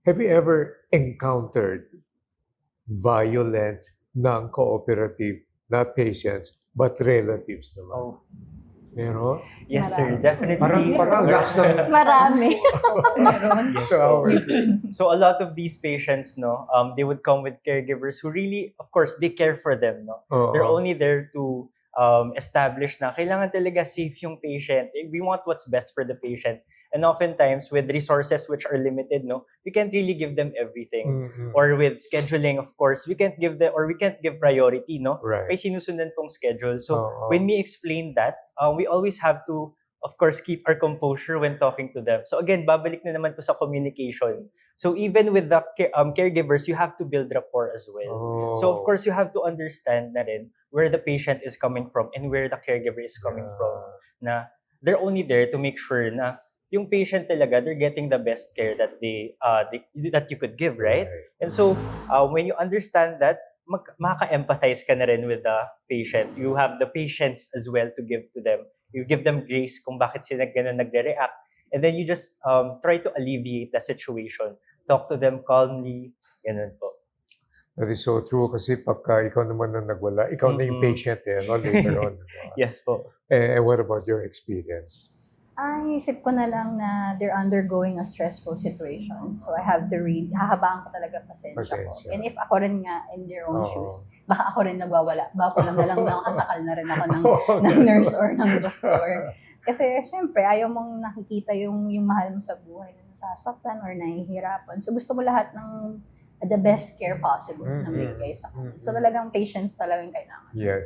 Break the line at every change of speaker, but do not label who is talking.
Have you ever encountered violent, non-cooperative, not patients, but relatives naman?
Oh,
Meron?
yes sir,
Marami.
definitely.
Parang last ng
Marami. Meron.
Yes,
2
po.
hours.
So a lot of these patients, no, they would come with caregivers who really, of course, they care for them, no.
Oo.
They're only there to establish na kailangan talaga safe yung patient. We want what's best for the patient. And oftentimes, with resources which are limited, no, we can't really give them everything.
Mhm.
Or with scheduling, of course, we can't give priority, no.
Right.
May sinusundan pong schedule. So
Oo.
when we explain that, we always have to, of course, keep our composure when talking to them. So again, babalik na naman po sa communication. So even with the caregivers, you have to build rapport as well.
Oh.
So of course, you have to understand na rin where the patient is coming from and where the caregiver is coming from. Na they're only there to make sure na yung patient talaga, they're getting the best care that that you could give, right? And so, when you understand that, maka-empathize ka na rin with the patient. You have the patience as well to give to them. You give them grace kung bakit sila ganun nagre-react. And then you just try to alleviate the situation. Talk to them calmly. Ganun po.
That is so true kasi pagka ikaw naman ang nagwala, ikaw na yung
Mhm.
patient no, later on. Diba?
Yes po.
What about your experience?
Isip ko na lang na they're undergoing a stressful situation. So I have to read, hahabaan ko talaga pasensya ko.
Pasensya.
And if ako rin nga in their own
Oo.
shoes, baka ako rin nagwawala. Baka lang na lang nakasakal na rin ako ng,
Oo,
ng nurse or ng doktor. Kasi syempre, ayaw mong nakikita yung mahal mo sa buhay na nasasaktan or nahihirapan. So gusto mo lahat ng the best care possible na
Mhm.
bigay sa kanila.
Mhm.
So talagang patience talagang kailangan.
Yes.